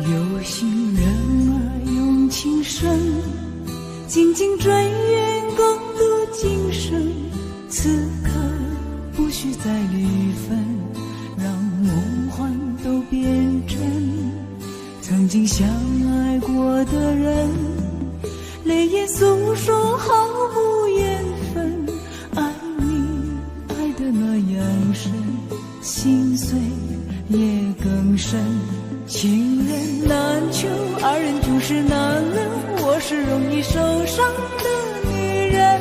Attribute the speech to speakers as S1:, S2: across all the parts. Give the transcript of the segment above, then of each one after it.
S1: 有心人儿用情深，紧紧追远共度今生。此刻不需再离分，让梦幻都变真。曾经相爱过的人，泪眼诉说毫无缘分。爱你爱得那样深，心碎也更深。情人难求，二人总是难能。我是容易受伤的女人，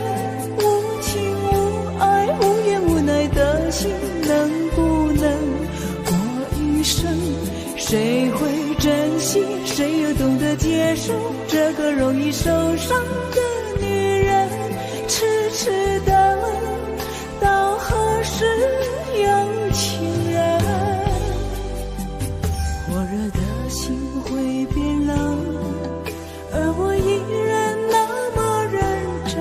S1: 无情无爱无怨无奈的心，能不能过余生？谁会珍惜，谁又懂得接受这个容易受伤的女人？痴痴的问，到何时有情人？火热的心会变冷，而我依然那么认真。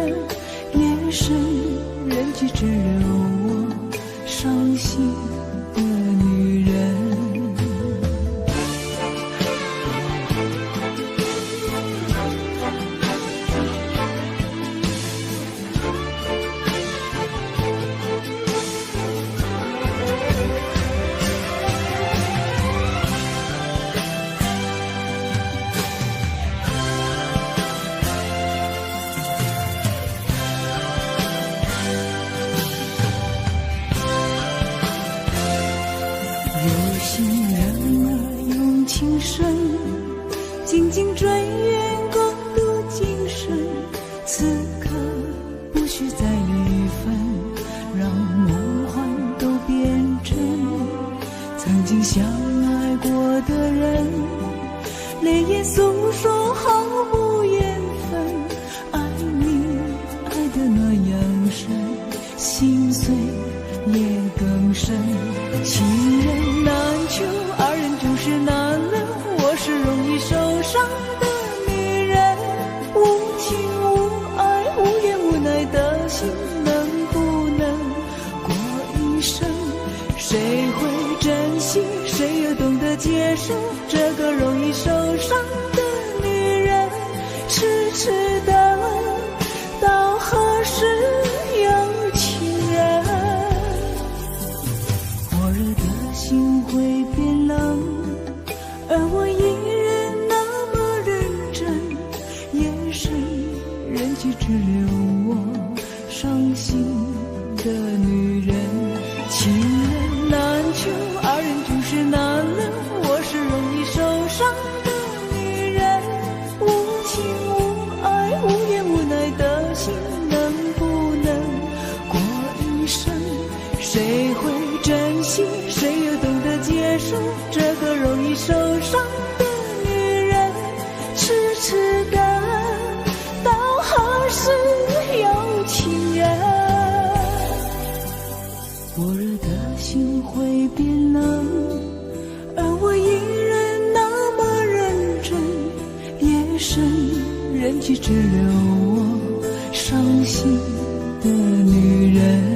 S1: 夜深人迹只留我伤心的女人。有心人儿用情深，紧紧追远共度今生。此刻不需再离分，让梦幻都变真。曾经相爱过的人，泪眼诉说毫无缘分。爱你爱得那样深，心碎也更深。情人难求，二人总是难能。我是容易受伤的女人，无情无爱无怨无奈的心，能不能过一生？谁会珍惜，谁又懂得接受这个容易受伤的女人？痴痴的问，到何时有情人？火热的心会变冷，而我依然那么认真。夜深人迹只留我伤心的女人。情人难求，二人总是难能。我是容易受伤的女人，无情无爱无怨无奈的心，能不能过一生？谁会珍惜，谁又懂得接受这个容易受伤的女人？痴痴的问，到何时有情人？火热的心会变冷，而我依然那么认真。夜深人迹只留我伤心的女人。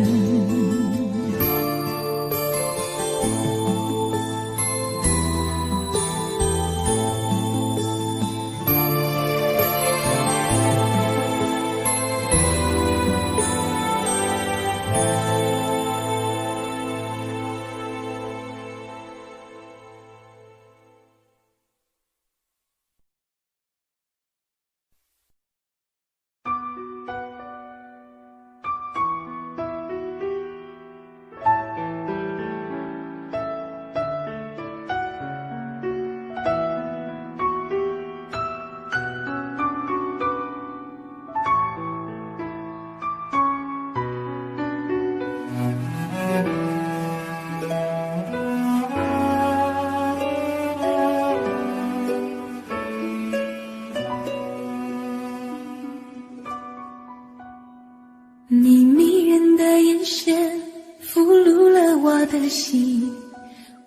S2: 你迷人的眼神俘虏了我的心，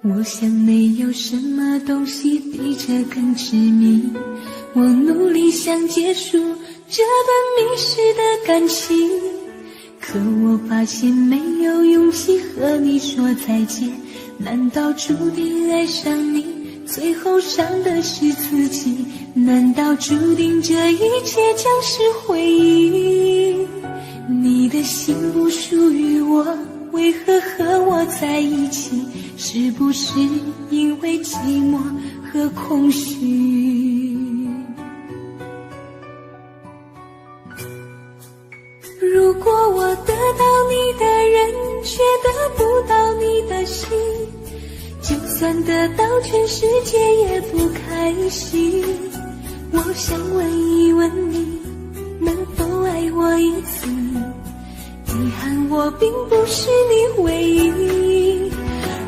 S2: 我想没有什么东西比这更致命。我努力想结束这段迷失的感情，可我发现没有勇气和你说再见。难道注定爱上你最后伤的是自己。难道注定这一切将是回忆？你的心不属于我，为何和我在一起？是不是因为寂寞和空虚？如果我得到你的人，却得不到你的心，就算得到全世界也不开心。我想问一问你，能否爱我一次？遗憾我并不是你唯一。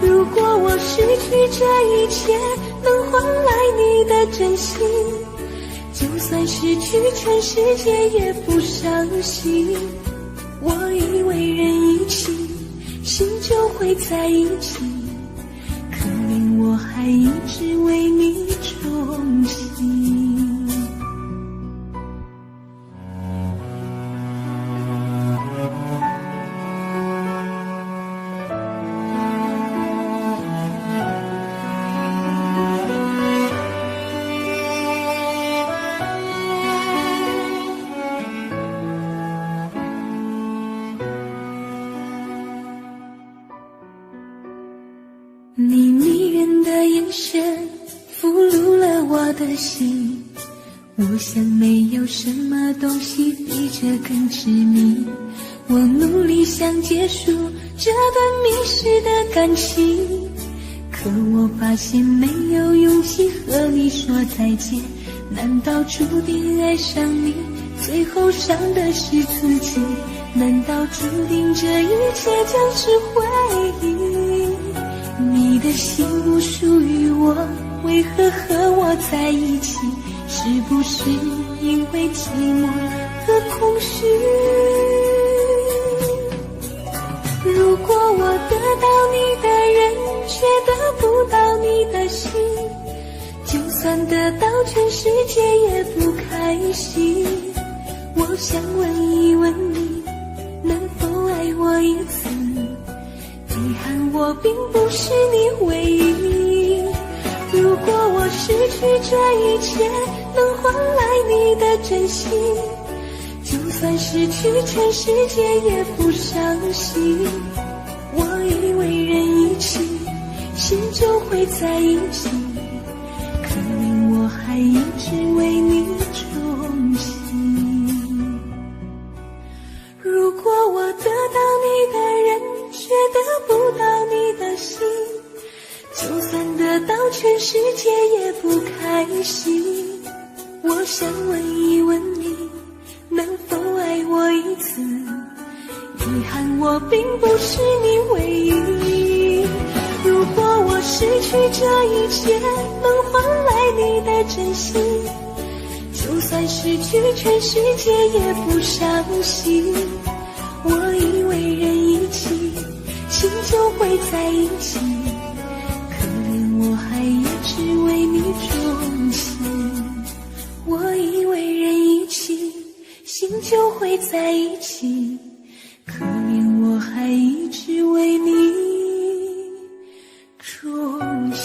S2: 如果我失去这一切，能换来你的真心，就算失去全世界也不伤心。我以为人一起，心就会在一起，可怜我还一直为你憧憬。你迷人的眼神俘虏了我的心，我想没有什么东西比这更执迷。我努力想结束这段迷失的感情，可我发现没有勇气和你说再见。难道注定爱上你，最后伤的是自己？难道注定这一切将是回忆？你的心不属于我，为何和我在一起？是不是因为寂寞和空虚？如果我得到你的人，却得不到你的心，就算得到全世界也不开心。我想问一问你，能否爱我一次？遗憾我并不是你唯一。如果我失去这一切，能换来你的真心，就算失去全世界也不伤心。我以为人一起，心就会在一起，可怜我还一直为你憧憬。如果我得到你的人，却得不到你的心，就算得到全世界也不开心。我想问一问你，能否爱我一次？遗憾我并不是你唯一。如果我失去这一切，能换来你的真心，就算失去全世界也不伤心。我以为人一起，心就会在一起，可怜我还一直为你钟情。我以为人一起，心就会在一起，可怜我还一直为你钟情。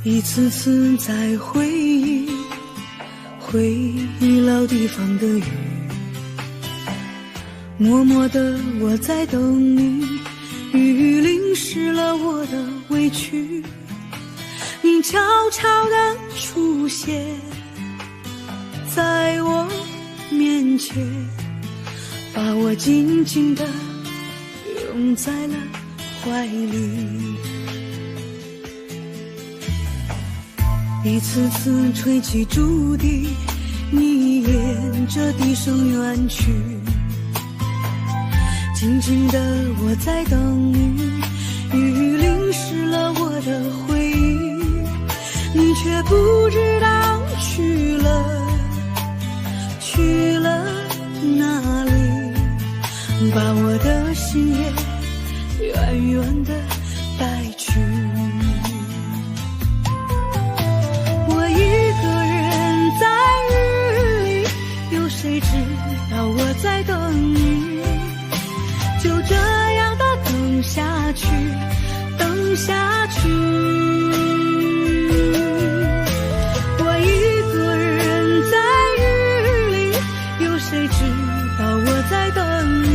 S1: 一次次在回忆老地方的雨，默默地我在等你，雨淋湿了我的委屈，你悄悄地出现在我面前，把我紧紧地拥在了怀里。一次次吹起竹笛，你沿着笛声远去。静静的我在等你，雨淋湿了我的回忆，你却不知道去了哪里，把我的心也远远地带去。我一个人在雨里，有谁知道我在等你？就这样的等下去，等下去。我一个人在雨里，有谁知道我在等你？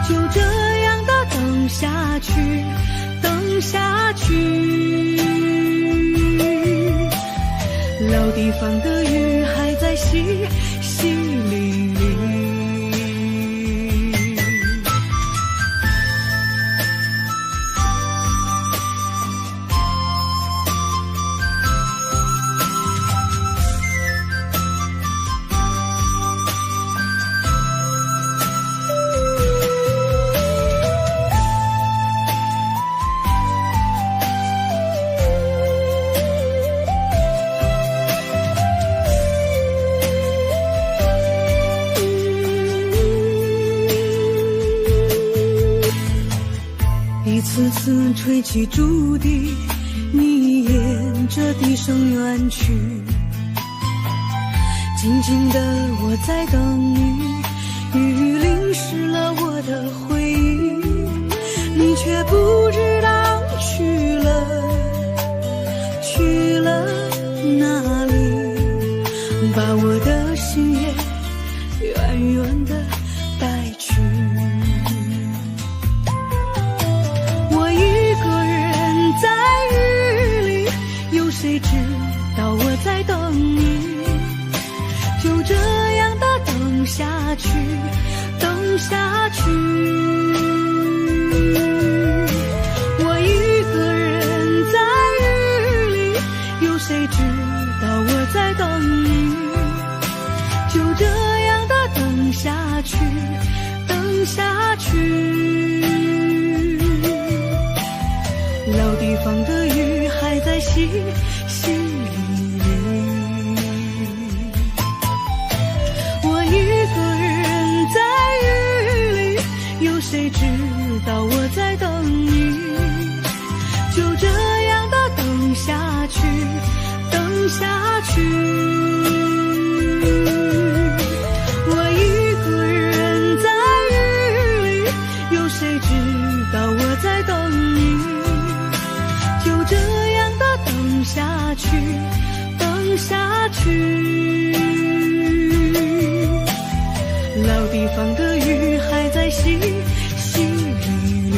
S1: 就这样的等下去，等下去。老地方的雨还在淅淅沥沥。一次次吹起竹笛，你沿着笛声远去。静静的我在等你，雨淋湿了我的回忆，你却不知道去了哪里，把我的心也远远地带去。谁知道我在等你？就这样的等下去，等下去。我一个人在雨里，有谁知道我在等你？就这样的等下去，等下去。老地方的雨还在淅淅沥沥，我一个人在雨里，有谁知道我在等你？就这样的等下去，等下去。我一个人在雨里，有谁知道我在等你？就这样的等下去，等下去。老地方的雨还在淅淅沥沥。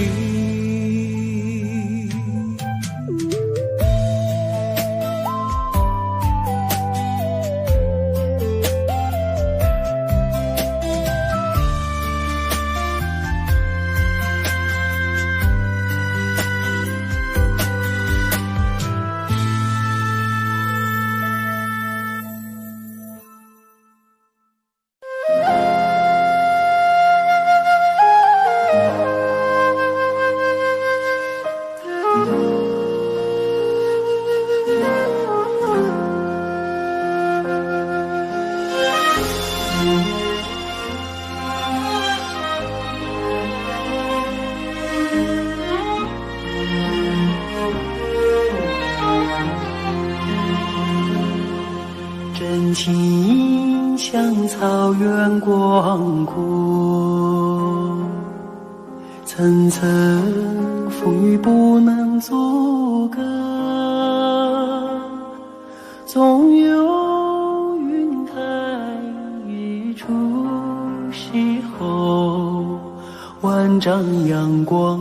S3: 真情像草原广阔，层层风雨不能阻隔，总有云开日出时候，万丈阳光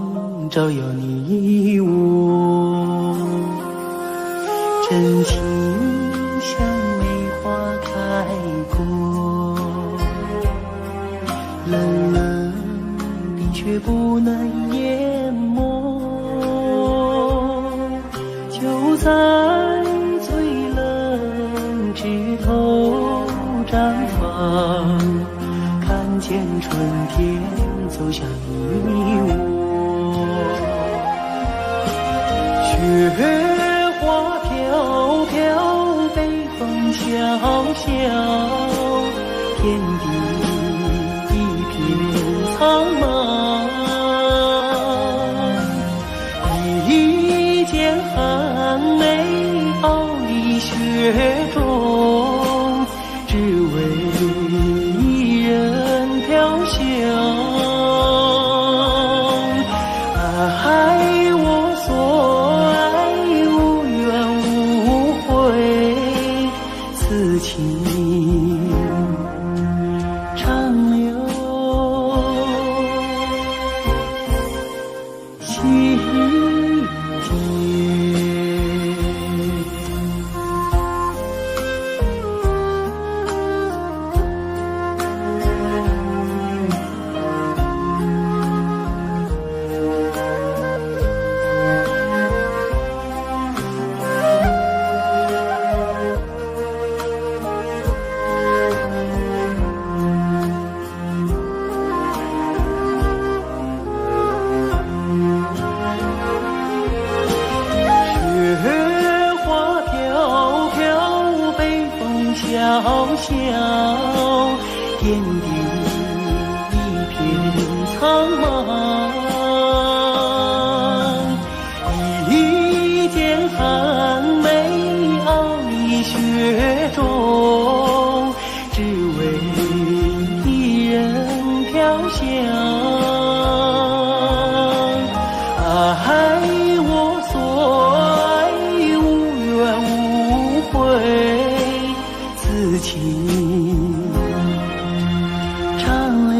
S3: 照耀你我。真情像梅花开过，冷冷冰却不能淹没，就在绽放，看见春天走向你我。雪花飘飘，北风萧萧，天地一片苍茫。一剪寒梅傲立雪中，只为一人飘香。爱我所爱，无怨无悔，此情长留心间。小小天地一片苍茫，一剪寒梅傲立雪中，只为一人飘香。爱我所爱，无怨无悔，此情长留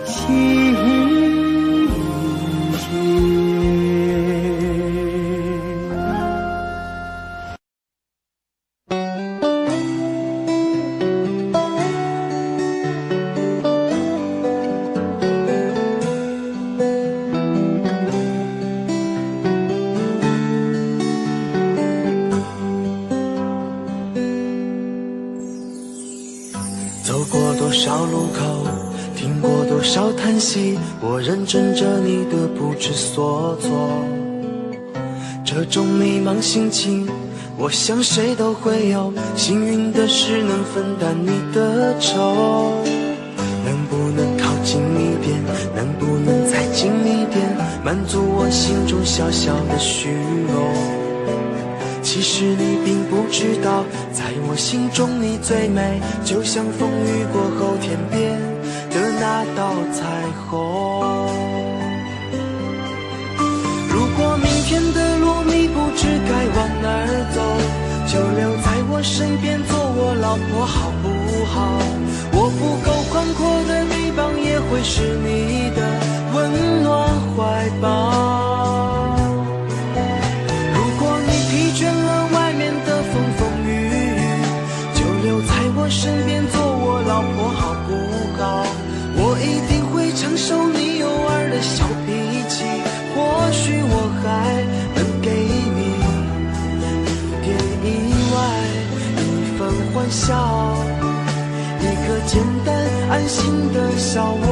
S3: 心间。
S4: 走过多少路口，听过多少叹息，我认真着你的不知所措。这种迷茫心情，我想谁都会有，幸运的是能分担你的愁。能不能靠近一点，能不能再近一点，满足我心中小小的虚荣。其实你并不知道，在我心中你最美，就像风雨过后天边的那道彩虹。如果明天的路你不知该往哪儿走，就留在我身边做我老婆好不好？我不够宽阔的臂膀也会是你的温暖怀抱。身边做我老婆好不好？我一定会承受你偶尔的小脾气，或许我还能给你一点意外，一份欢笑，一个简单安心的小窝，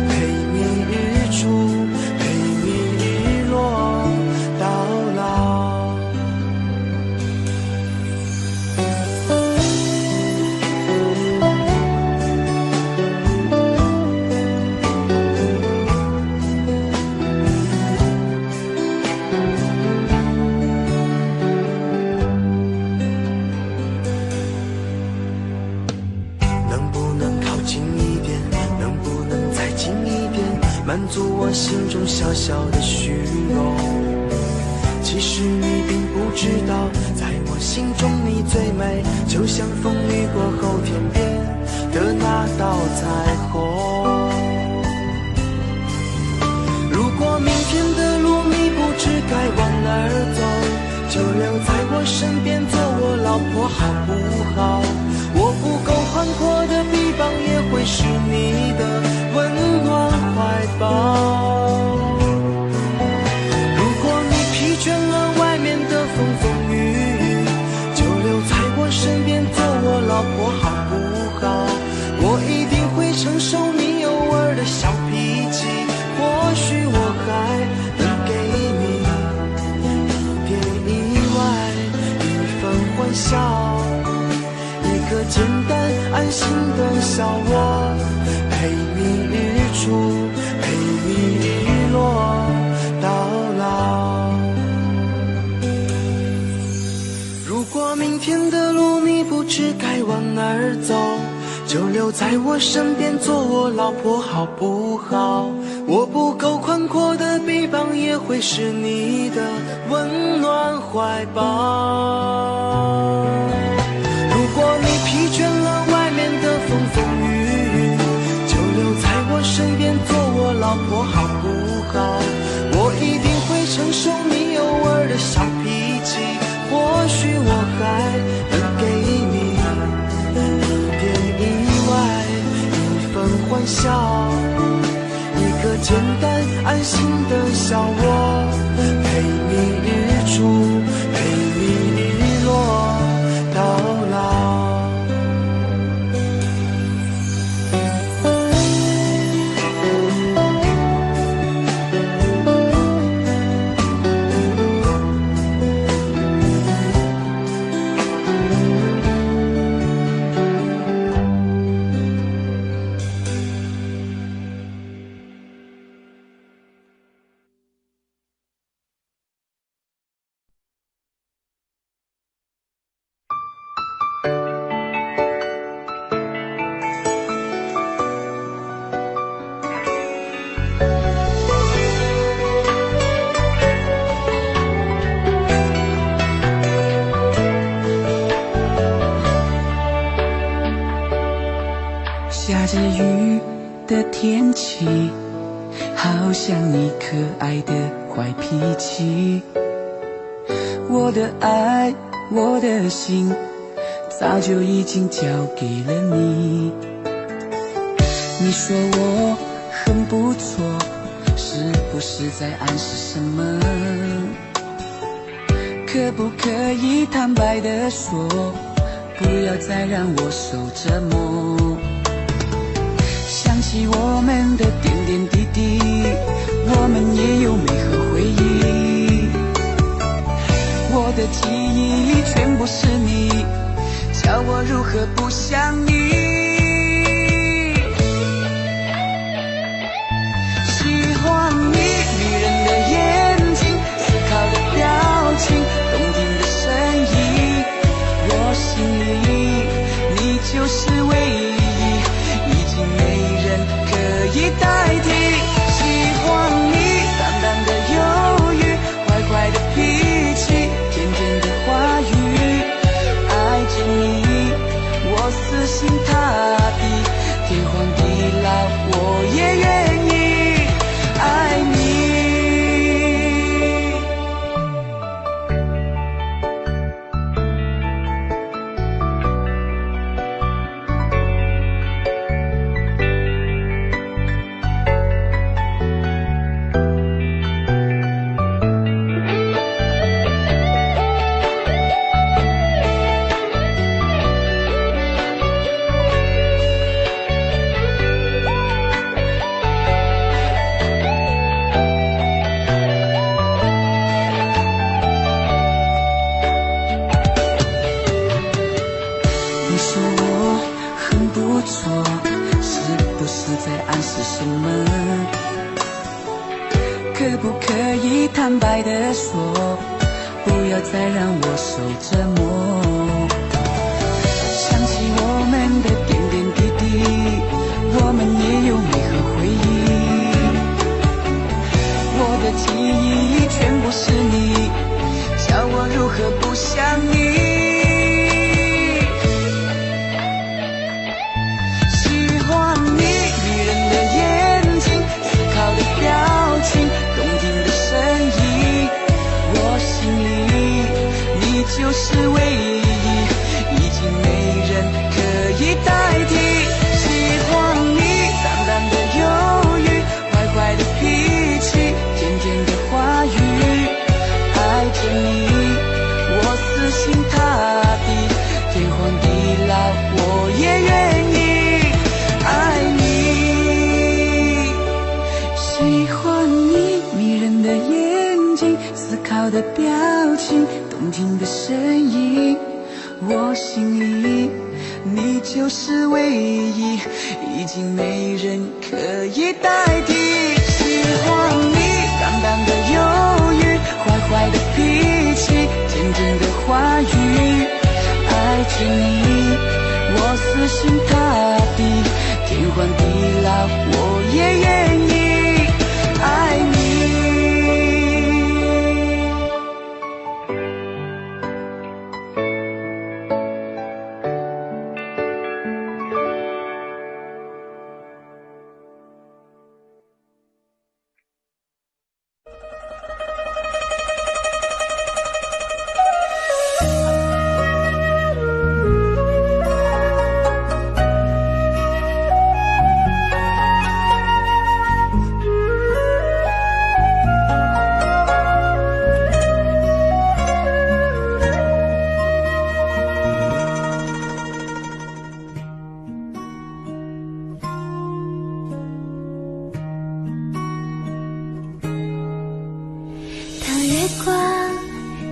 S4: 陪你日出，陪你日落到老。满足我心中小小的虚荣。其实你并不知道，在我心中你最美，就像风雨过后天边的那道彩虹。如果明天的路你不知该往哪儿走，就留在我身边做我老婆好不好？我不够宽阔的臂膀也会是你的温暖怀抱。如果你疲倦了外面的风风雨雨，老婆好不好？我一定会承受你偶尔的小脾气，或许我还能给你一点意外，一份欢笑，一个简单安心的小窝，陪你日出，陪你日落到老。如果明天的路你不知该往哪儿走，就留在我身边做我老婆好不好？我不够宽阔的臂膀也会是你的温暖怀抱。如果你疲倦了外面的风风雨雨，就留在我身边做我老婆好不好？我一定会承受你偶尔的小脾气，或许我还能给你一点意外，一份欢笑，一个简单安心的小窝，陪你日出，陪你日落到老。
S5: 下着雨的天气，好像你可爱的坏脾气。我的爱，我的心，早就已经交给了你。你说我很不错，是不是在暗示什么？可不可以坦白地说，不要再让我受折磨？想起我们的点点滴滴，我们也有美好回忆。我的记忆全部是你，叫我如何不想你？喜欢你迷人的眼睛，思考的表情，动听的声音，我心里你就是唯一，已经没人可以代替。喜欢你淡淡的忧郁，坏坏的脾气，甜甜的话语，爱着你我死心塌地，天荒地老我也愿意爱你。你说我很不错，是不是在暗示什么？可不可以坦白地说，不要再让我受折磨？想起我们的点点滴滴，我们也有美好回忆。我的记忆全部是你，叫我如何不想你？就是唯一，已经没人可以代替。喜欢你淡淡的忧郁，坏坏的脾气，甜甜的话语，爱着你我死心塌地，天荒地老，我也愿意爱你。喜欢你迷人的眼睛，思考的表情，动听的声音，我心里你就是唯一，已经没人可以代替。喜欢你淡淡的忧郁，坏坏的脾气，天真的话语，爱着你我死心塌地，天荒地老我也愿意爱你。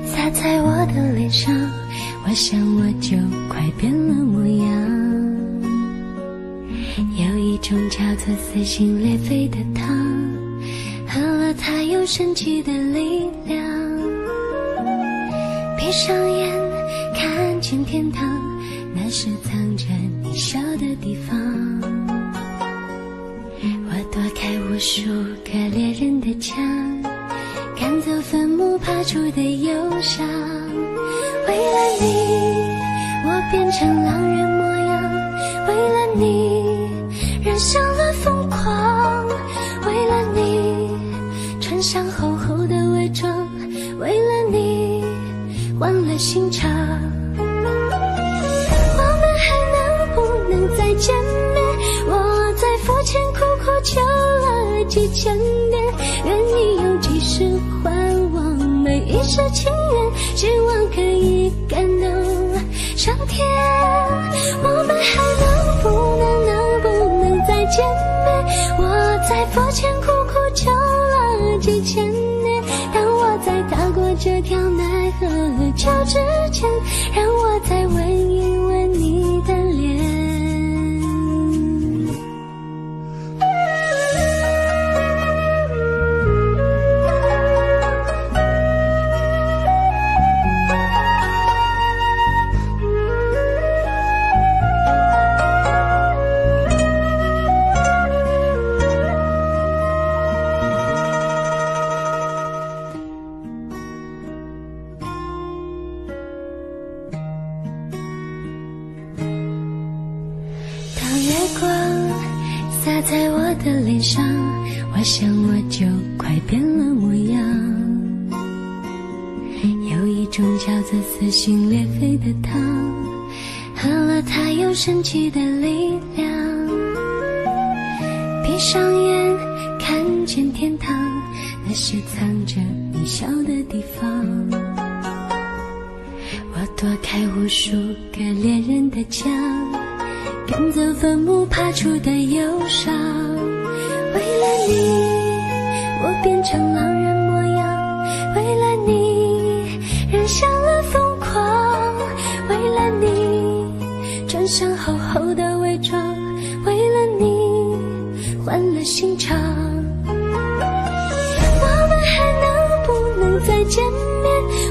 S2: 洒在我的脸上，我想我就快变了模样。有一种叫做撕心裂肺的糖，喝了它有神奇的力量。闭上眼看见天堂，那是藏着你笑的地方。我躲开无数个猎人的枪，赶走坟墓爬出的忧伤。为了你我变成狼人模样，为了你染上了疯狂，为了你穿上厚厚的伪装，为了你换了心肠。我们还能不能再见面？我在佛前苦苦求了几千年，愿意用几世还我每一世情缘，希望可以感动上天。我们还能不能再见面？我在佛前苦苦求了几千年，当我在踏过这条奈何桥之前，让我再吻一吻你的脸。洒在我的脸上，我想我就快变了模样。有一种叫做撕心裂肺的糖，喝了它有神奇的力量。闭上眼看见天堂，那是藏着你笑的地方。我躲开无数个猎人的枪，赶走坟墓爬出的忧伤。为了你我变成狼人模样，为了你染上了疯狂，为了你穿上厚厚的伪装，为了你换了心肠。我们还能不能再见面？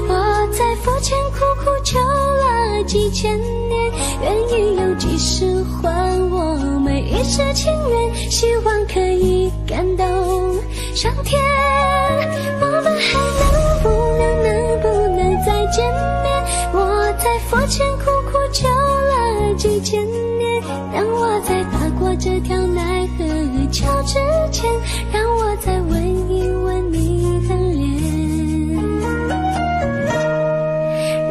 S2: 我在佛前苦苦求了几千年，愿意有几世还我每一世情缘，希望可以感动上天。我们还能不能再见面？我在佛前苦苦求了几千年，当我在踏过这条奈何桥之前，让我再吻一吻你的脸，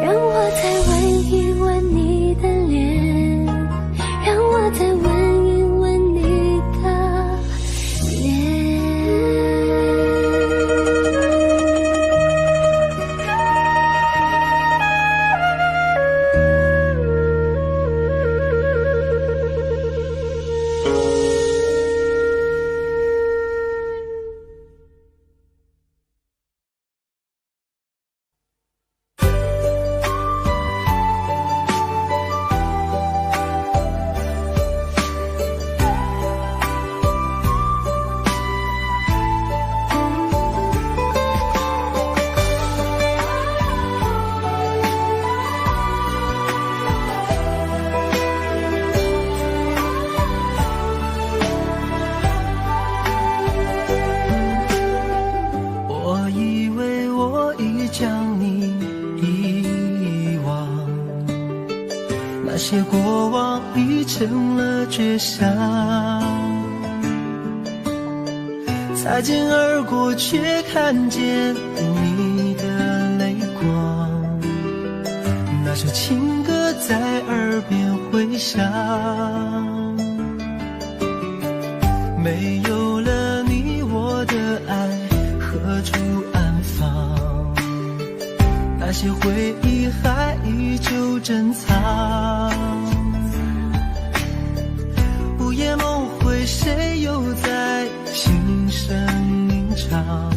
S2: 让我再吻一吻你的脸，让我再吻一吻你的脸。
S3: 那些过往已成了绝响，擦肩而过却看见你的泪光，那首情歌在耳边回响，没有了你我的爱何处安放，那些回忆还依旧珍藏，午夜梦回谁又在心声吟唱，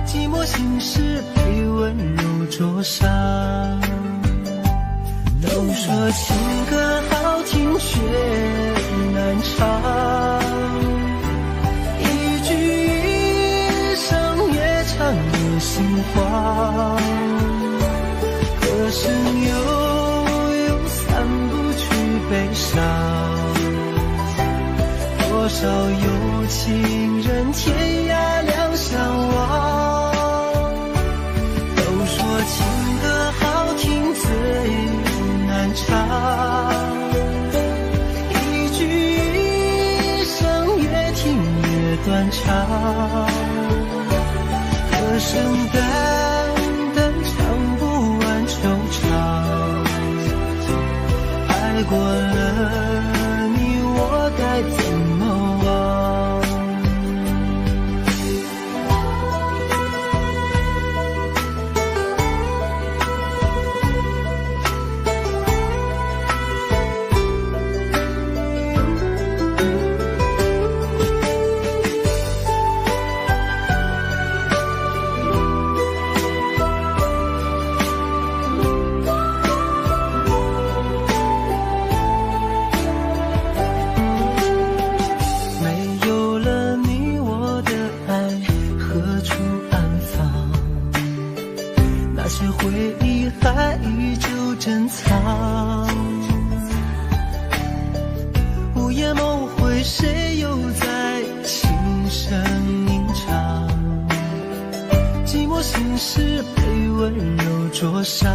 S3: 寂寞心事被温柔灼伤，都说情歌好听却难唱，一句一声越唱越心慌，歌声悠散不去悲伤，多少有情人天涯两相望，都说情歌好听最难唱，一句一声越听越断肠，歌声淡淡唱不完惆怅，爱过了你我该怎么忘？珍藏，午夜梦回谁又在轻声吟唱，寂寞心事被温柔灼伤，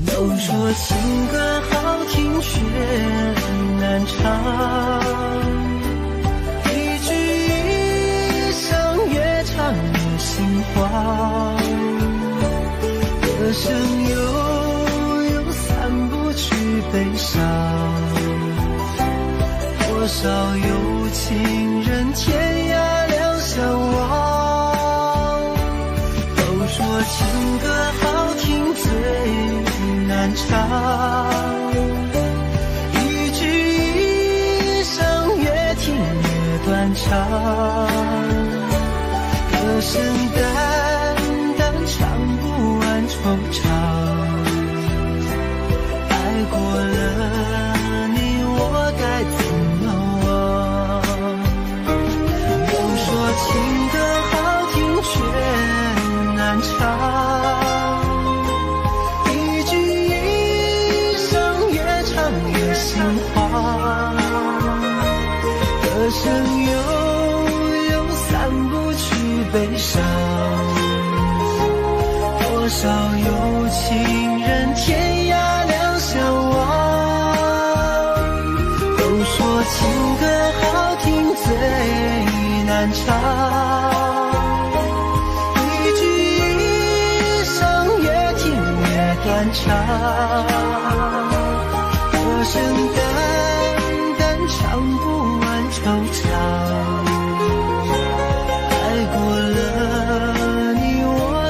S3: 都说情歌好听却难唱，一句一声越唱越心慌，歌声悠散不去悲伤，多少有情人天涯两相望，都说情歌好听最难唱，一句一声越听越断肠，歌声淡淡唱不完惆怅，爱过了你我该怎么忘？都说情歌好听却难唱，一句一声越唱越心慌，歌声悠散不去悲伤，多少有情人天涯两相望，都说情歌好听最难唱，一句一声越听越断肠，歌声淡淡唱不完惆怅，爱过了你我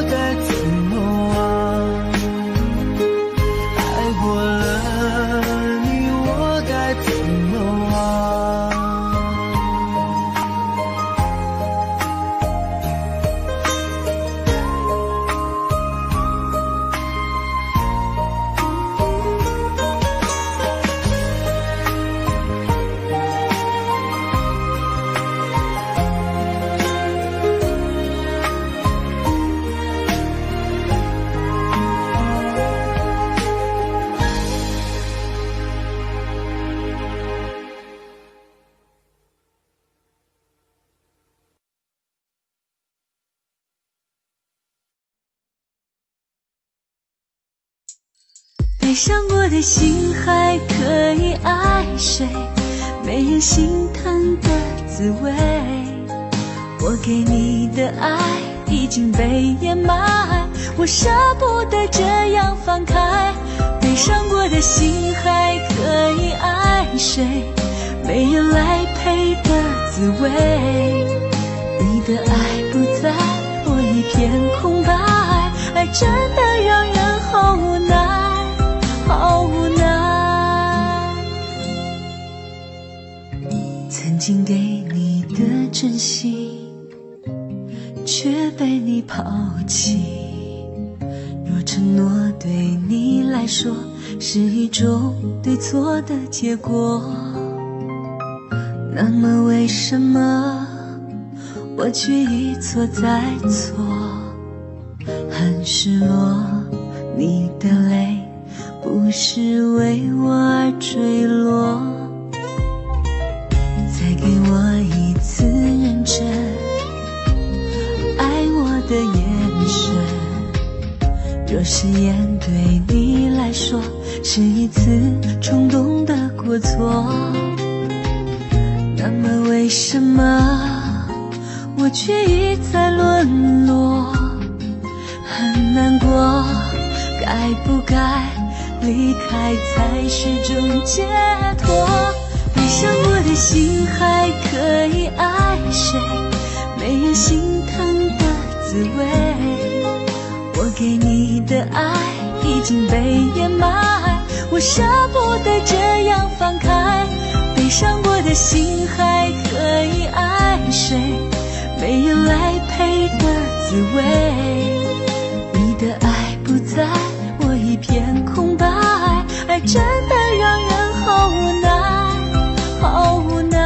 S3: 该怎么忘？爱过了你我该怎么忘？
S1: 悲伤过的心还可以爱谁？没人心疼的滋味，我给你的爱已经被掩埋，我舍不得这样放开。悲伤过的心还可以爱谁？没人来陪的滋味，你的爱不在，我一片空白，爱真的让人好无奈，好无奈。曾经给你的真心，却被你抛弃。若承诺对你来说是一种对错的结果，那么为什么我却一错再错？很失落，你的泪不是为我而坠落。再给我一次认真爱我的眼神，若誓言对你来说是一次冲动的过错，那么为什么我却一再沦落？很难过，该不该离开才是种解脱？悲伤过的心还可以爱谁？没人心疼的滋味，我给你的爱已经被掩埋，我舍不得这样放开。悲伤过的心还可以爱谁？没人来陪的滋味，你的爱不在，我一片空白，爱真的让人好无奈，好无奈。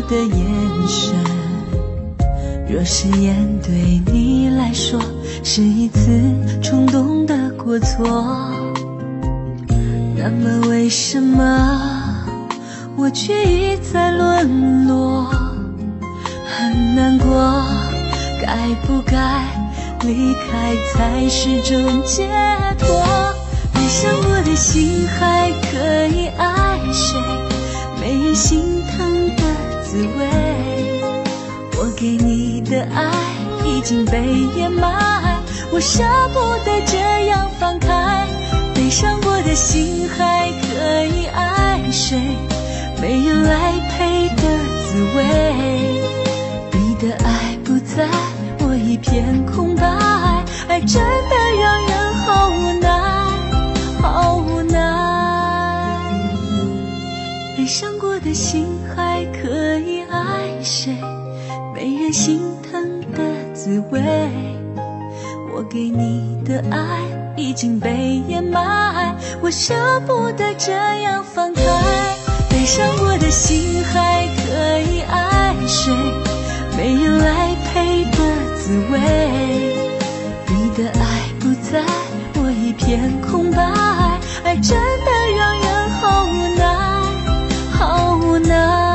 S1: 的眼神，若誓言对你来说是一次冲动的过错，那么为什么我却一再沦落？很难过，该不该离开才是种解脱？悲伤过的心还可以爱谁？没人心疼的滋味，我给你的爱已经被掩埋，我舍不得这样放开。悲伤过的心还可以爱谁？没人来陪的滋味，你的爱不在，我一片空白，爱真的让人好无奈，好无奈。悲伤过的心还可以爱谁？没人心疼的滋味，我给你的爱已经被掩埋，我舍不得这样放开。悲伤过的心还可以爱谁？没人来陪的滋味，你的爱不在，我一片空白，爱真的让人好无奈，好无奈。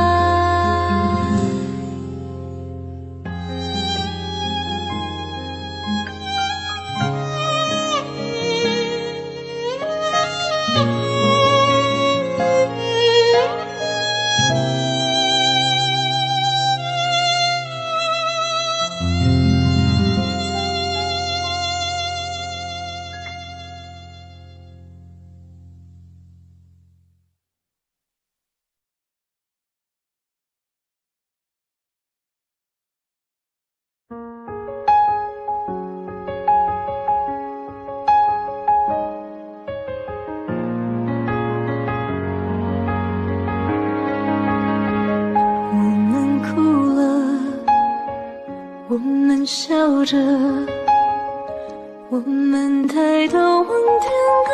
S2: 着，我们抬头望天空，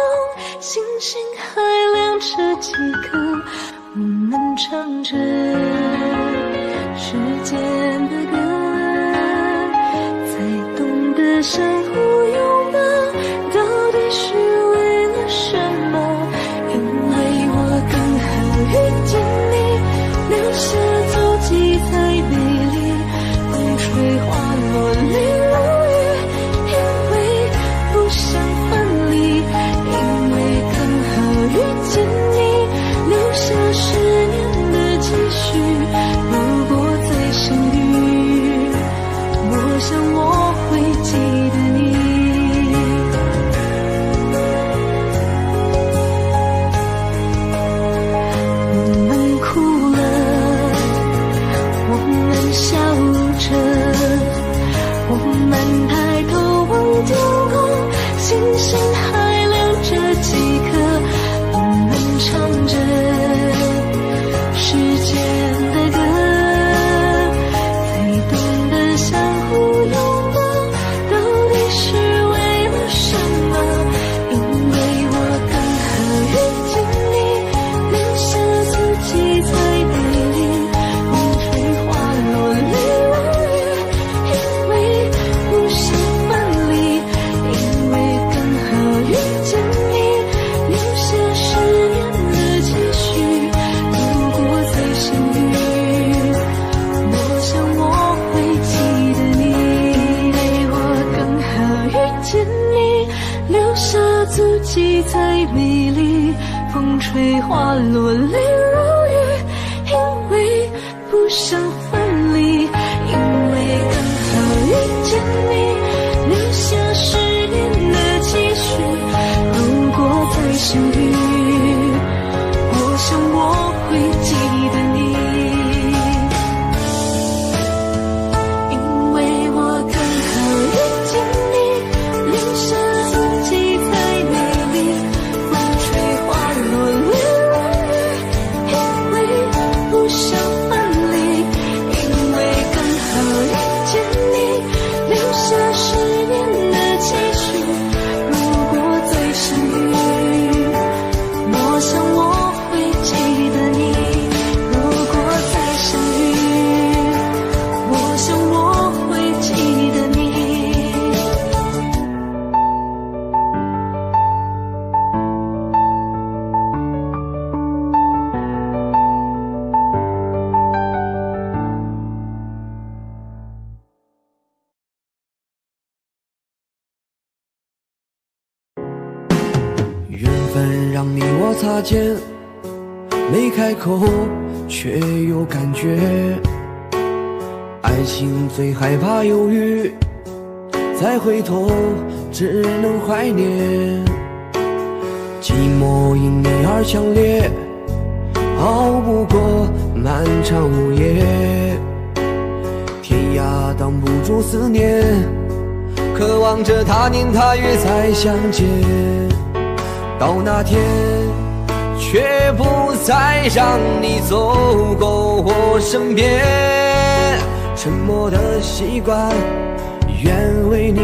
S2: 星星还亮着几颗，我们唱着时间的歌，才懂得相互拥抱，到底是为了什么？因为我刚好遇见你，留下足迹才美丽，风吹花落泪如雨，因为不想分离，因为刚好遇见你，留下10年的期许。如果再相遇，我想我会记得你。我们哭了，我们笑着，我们抬头望天空，星星还亮着几颗，我们唱着时间的歌，才懂得相互拥抱，到底是为了什么？因为我刚好遇见你，留下足迹才美丽，风吹花落泪如雨，因为不想分离，因为刚好遇见你，留下10年的期许。如果再相遇，我想我会记得你。因为我刚好遇见你，留下足迹才美丽，风吹花落泪如雨，因为不想分离，因为刚好遇见你，留下10年的期许。如果再相遇，我想我会记得你。因为我刚好遇见你，留下足迹才美丽，风吹花落泪如雨，因为不想分离，因为刚好遇见你，留下10年的期许。如果再相遇，我想我会记得你。如果再相遇，我想我会记得你。
S4: 缘分让你我擦肩，没开口却有感觉。爱情最害怕犹豫，再回头只能怀念。寂寞因你而强烈，熬不过漫长午夜。天涯挡不住思念，渴望着他年他月再相见。到那天，却不再让你走过我身边。沉默的习惯，愿为你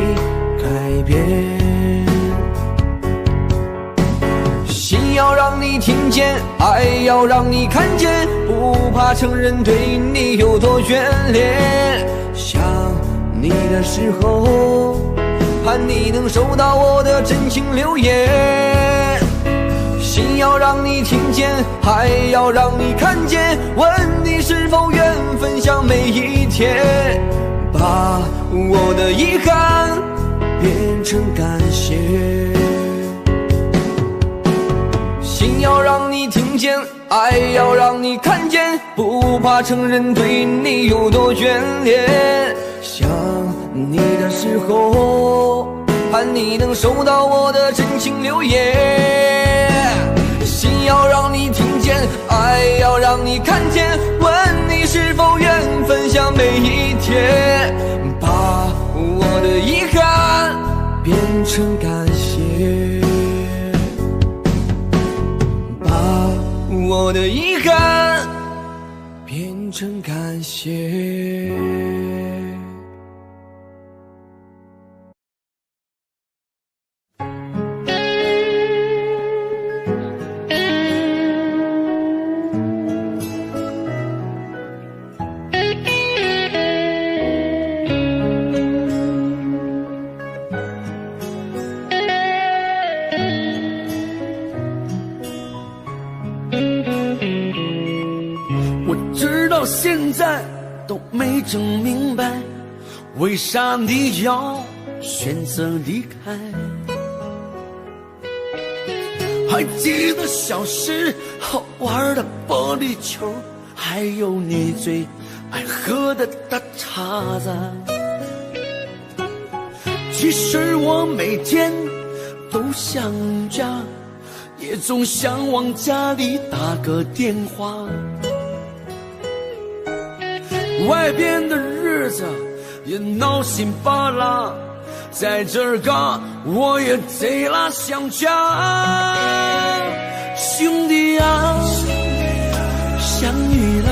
S4: 改变。心要让你听见，爱要让你看见，不怕承认对你有多眷恋。想你的时候，盼你能收到我的真情留言。心要让你听见，还要让你看见，问你是否愿分享每一天，把我的遗憾变成感谢。心要让你听见，爱要让你看见，不怕承认对你有多眷恋。想你的时候，盼你能收到我的真情留言。心要让你听见，爱要让你看见，问你是否愿分享每一天，把我的遗憾变成感谢，把我的遗憾变成感谢。
S6: 到现在都没整明白，为啥你要选择离开。还记得小时候玩的玻璃球，还有你最爱喝的大碴子。其实我每天都想家，也总想往家里打个电话。外边的日子也闹心巴拉，在这儿嘎我也贼拉想家。兄弟啊，想你了，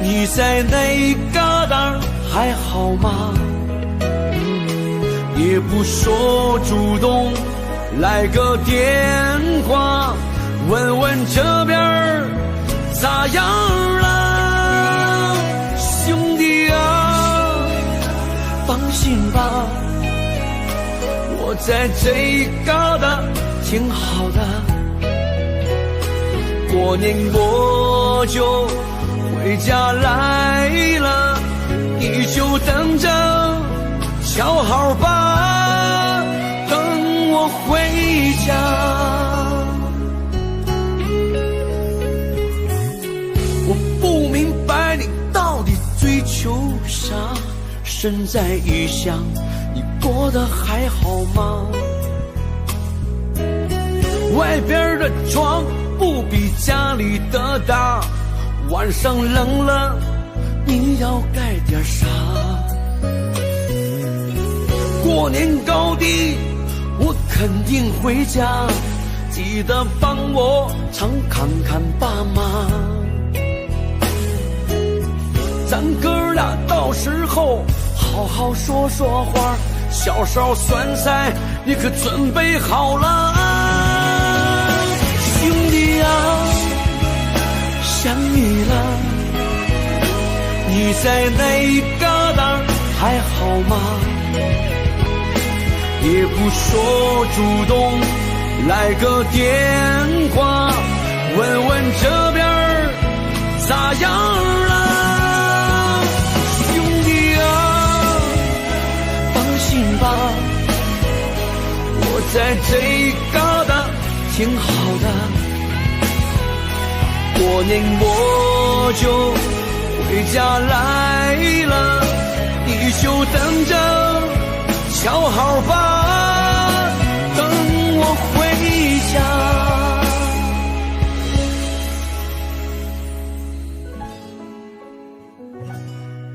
S6: 你在那旮瘩还好吗？也不说主动来个电话，问问这边咋样了？兄弟啊，放心吧，我在这旮瘩挺好的。过年我就回家来了，你就等着瞧好吧，等我回家。我不明白你到底追求啥，身在异乡，你过得还好吗？外边的床不比家里的大，晚上冷了你要盖点啥？过年高低我肯定回家，记得帮我常看看爸妈。咱哥俩到时候好好说说话，小烧酸菜你可准备好了？兄弟啊，想你了，你在那旮瘩还好吗？也不说主动来个电话，问问这边咋样了？兄弟啊，放心吧，我在这旮瘩挺好的。过年我就回家来了，你就等着瞧好吧，等我回家。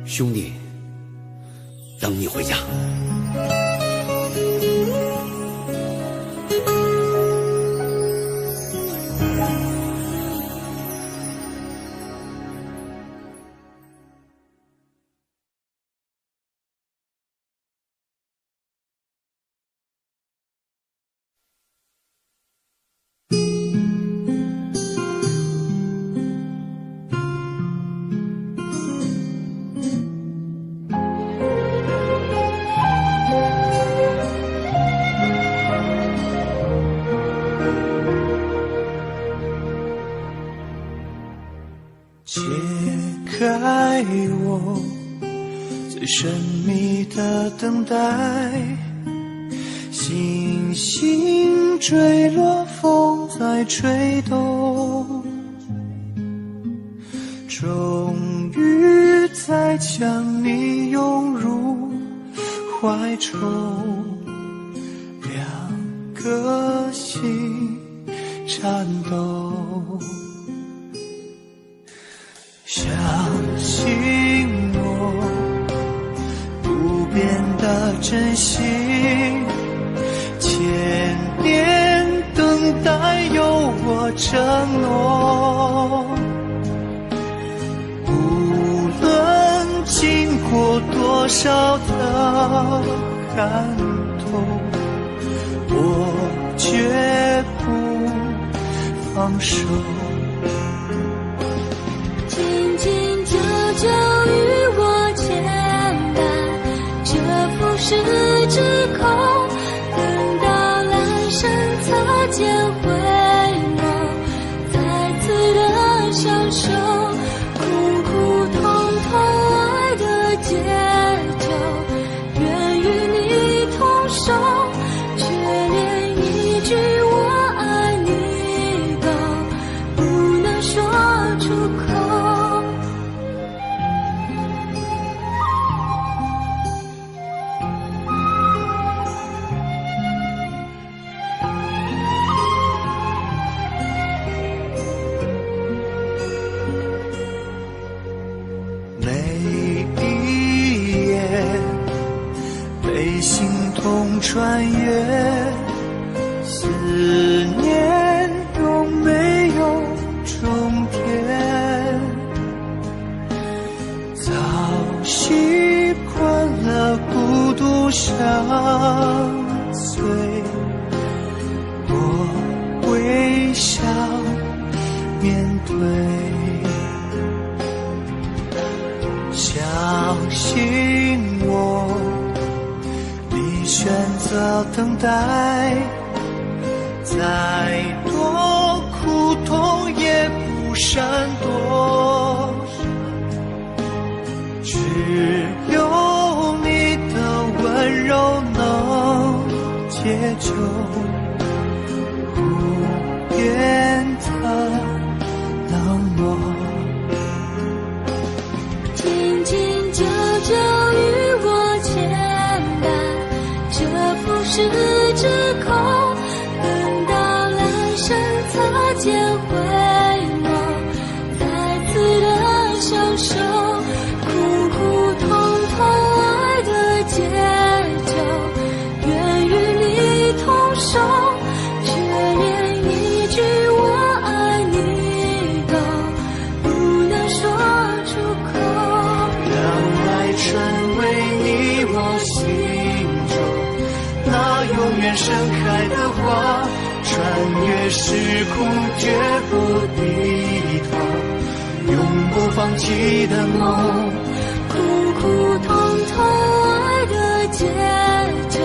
S6: 兄弟，等你回家。
S3: 解开我最神秘的等待，星星坠落，风在吹动，终于在将你拥入怀中，两颗心颤抖。相信我不变的真心，千年等待有我承诺。无论经过多少的寒冬，我绝不放手。
S2: 紧紧久久与我牵绊，这浮世之空，等到来生擦肩回眸，再次的相守。
S3: 穿越，思念有没有终点？早习惯了孤独相随，我微笑面对，相信我，你选择等待，再多苦痛也不闪躲，只有你的温柔能解救无言的冷漠。
S2: 紧紧久久与我牵绊，这浮世之空，等到来生擦肩回眸，再次的相守，苦苦痛痛爱的解救，愿与你同守，却连一句我爱你都不能说出口。
S3: 让爱成为你我心中那永远盛开的花，穿越时空绝不低头，永不放弃的梦。
S2: 苦苦痛痛爱的解救，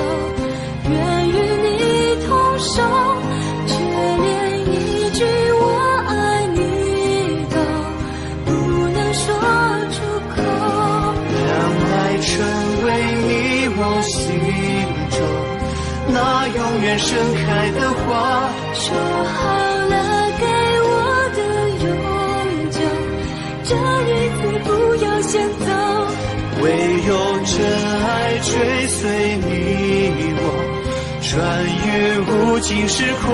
S2: 愿与你同守，却连一句我爱你都不能说出口。
S3: 让爱成为你我心中那永远盛开的花，
S2: 说好了给我的永久，这一次不要先走。
S3: 唯有真爱追随你我，穿越无尽时空。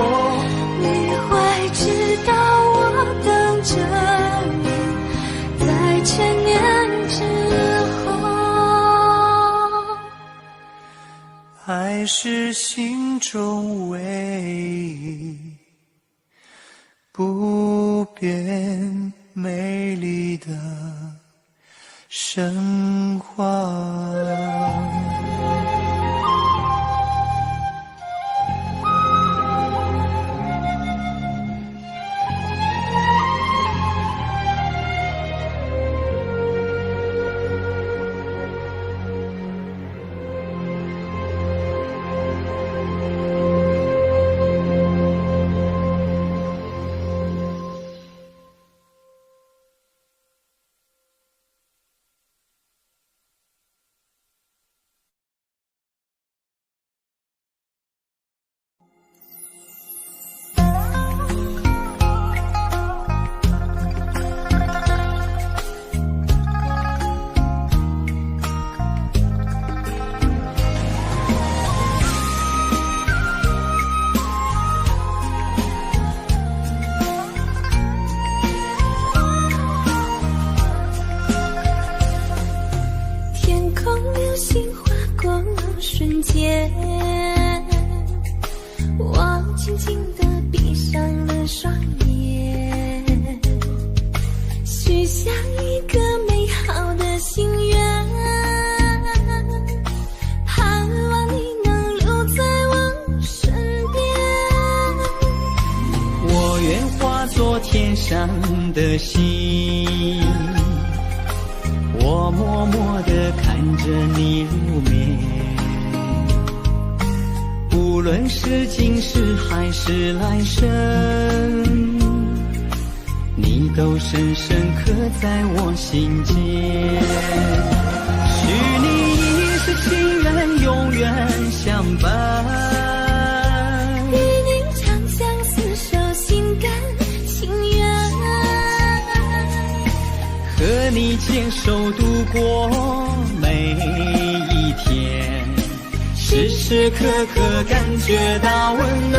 S2: 你会知道我等着你，在千年之后。
S3: 爱是心中唯一不变美丽的神话。
S2: 瞬间，我轻轻地闭上了双眼，许下一个美好的心愿，盼望你能留在我身边。
S5: 我愿化作天上的星，我默默地看着你入眠，无论是今世还是来生，你都深深刻在我心间。许你一世情人永远相伴，
S2: 与你长相厮守心甘情愿，
S5: 和你牵手度过每一天，时时刻刻感觉到温暖。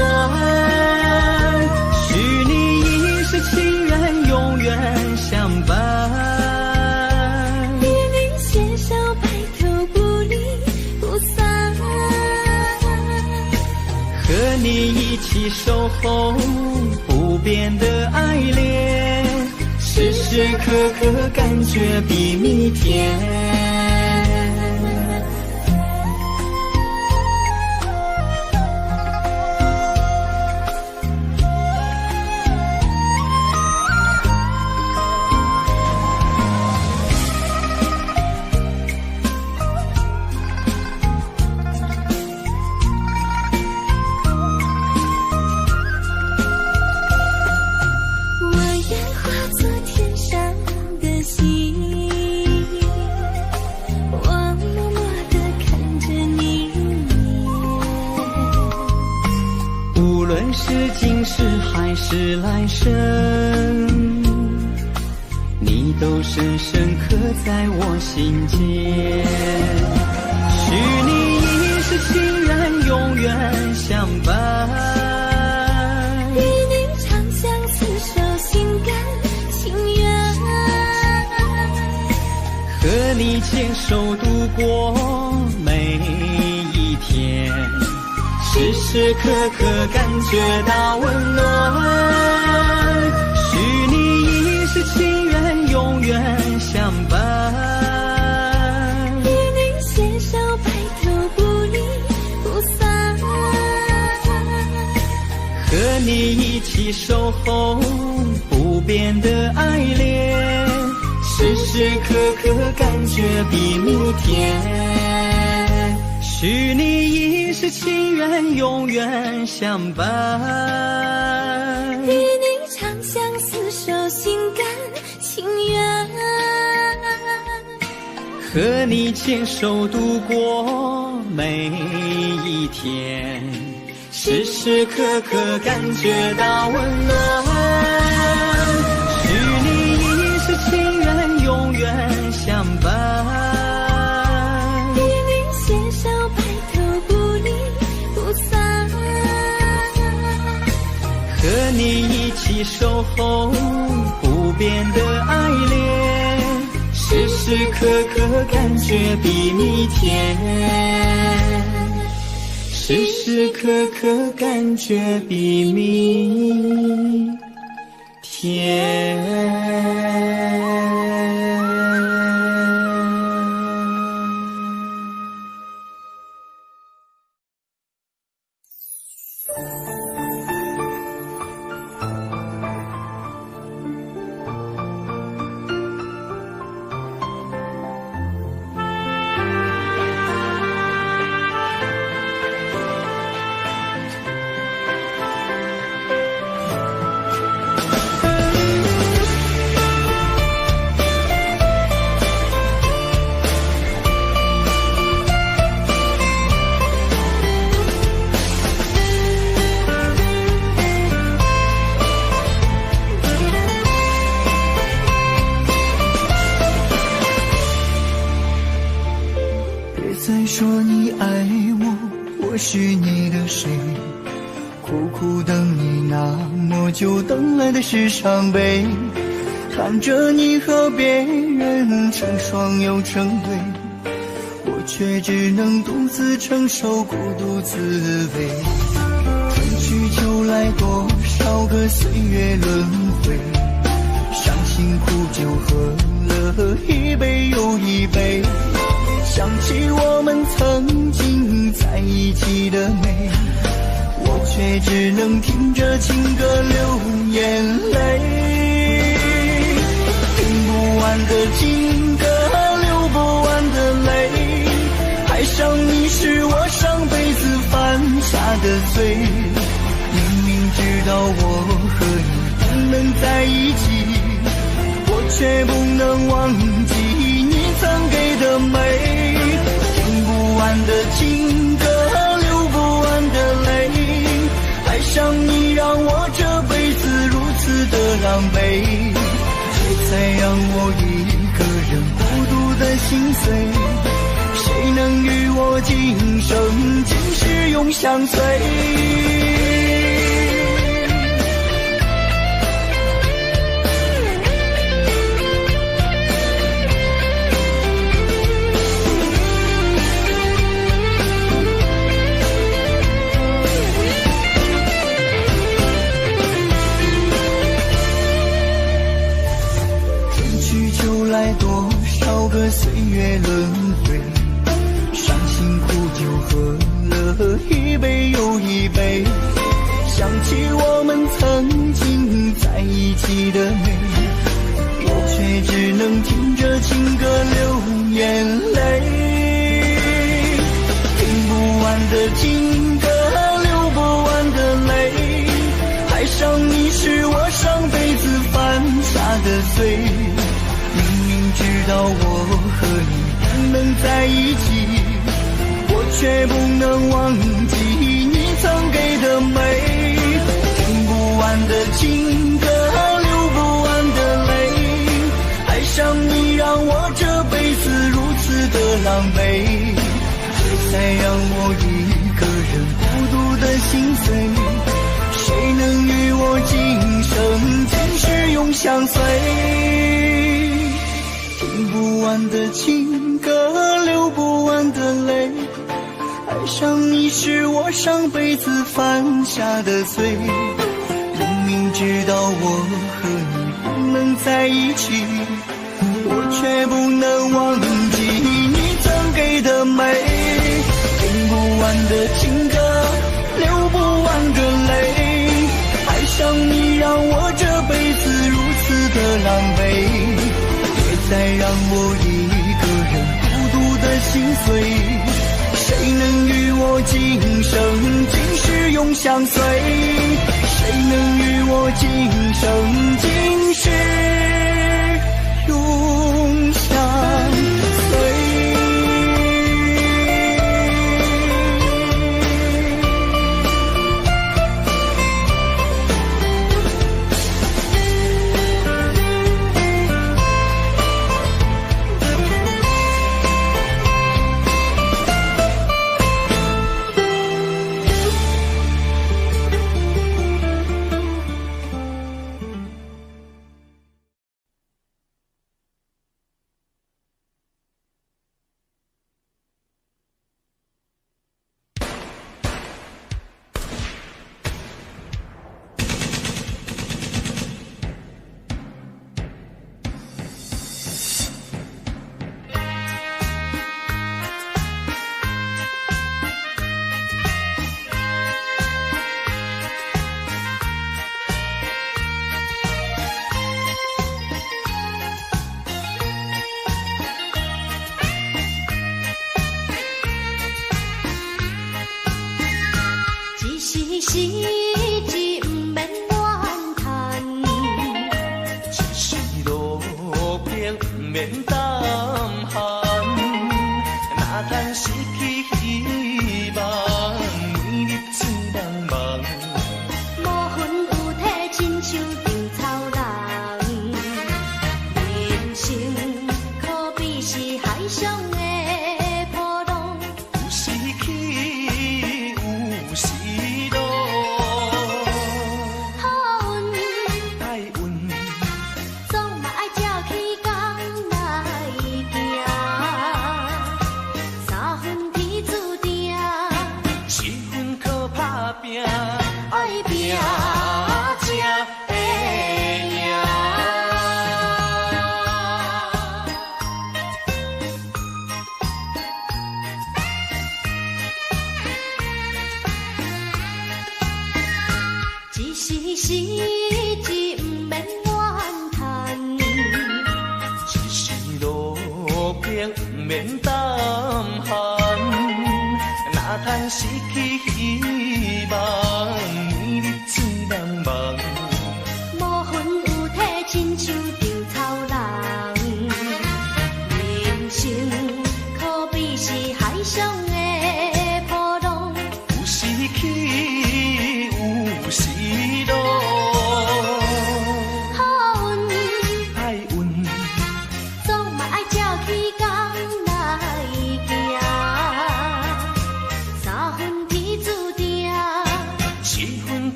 S5: 许你一世情人永远相伴，
S2: 与你携手白头不离不散。
S5: 起守候不变的爱恋，时时刻刻感觉比蜜甜。还是来生，你都深深刻在我心间。许你一世情缘，永远相伴，
S2: 与你长相厮守，心甘情愿，
S5: 和你牵手度过每一天。时时刻刻感觉到温暖，许你一世情缘，永远相伴，
S2: 与你携手白头不离不散，
S5: 和你一起守候不变的爱恋，时时刻刻感觉比蜜甜。许你一世情缘，永远相伴，
S2: 与你长相厮守，心甘情愿，
S5: 和你牵手度过每一天，时时刻刻感觉到温暖。许你一世情缘，永远相伴，和你一起守候不变的爱恋，时时刻刻感觉比蜜甜，时时刻刻感觉比蜜甜。
S3: 再说你爱我，我是你的谁？苦苦等你那么久，等来的是伤悲。看着你和别人成双又成对，我却只能独自承受孤独滋味。春去秋来，多少个岁月轮回，伤心苦酒喝了一杯又一杯，想起我们曾经在一起的美，我却只能听着情歌流眼泪。听不完的情歌，流不完的泪，爱上你是我上辈子犯下的罪。明明知道我和你不能在一起，我却不能忘记你曾给的美。听不完的情歌，流不完的泪，爱上你让我这辈子如此的狼狈，谁才让我一个人孤独的心碎？谁能与我今生今世永相随？岁月轮回，伤心苦酒喝了一杯又一杯，想起我们曾经在一起的美，我却只能听着情歌流眼泪。听不完的情歌，流不完的泪，爱上你是我上辈子犯下的罪。明明知道我和你不能在一起，我却不能忘记你曾给的美。听不完的情歌，流不完的泪，爱上你让我这辈子如此的狼狈，别再让我一个人孤独的心碎，谁能与我今生今世永相随。听不完的情歌，流不完的泪，爱上你是我上辈子犯下的罪。明明知道我和你不能在一起，我却不能忘记你曾给的美。听不完的情歌，流不完的泪，爱上你让我这辈子如此的狼狈，别再让我一个人孤独的心碎，谁能与我今生今世永相随，谁能与我今生今世永相随。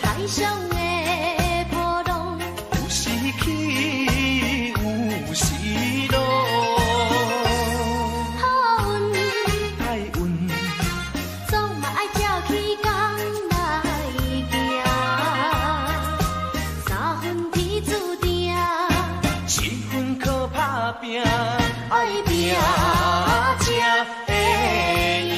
S2: 海上的波浪，
S3: 有时起，有时落。
S2: 好运
S3: 爱运，
S2: 总嘛爱跳起工来行，三分天注定，
S3: 七分靠打拼，爱拼才会赢。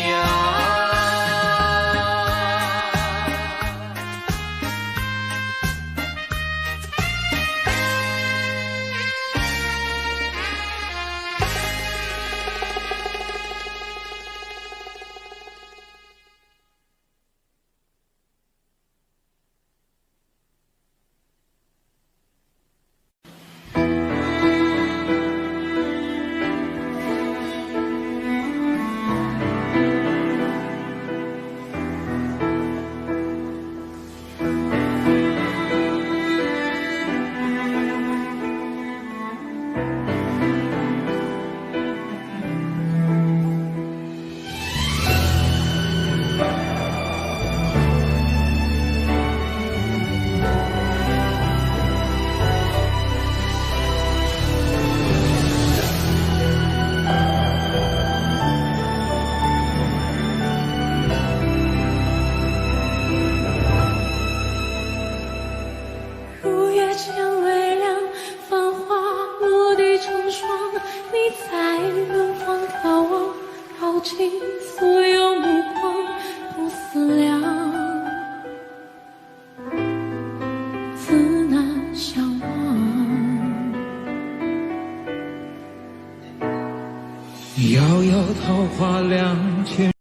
S2: 如月间微亮，繁华落地成霜。你在远方眺望，耗尽所有目光，不思量，自难相忘。
S6: 遥遥桃花凉，千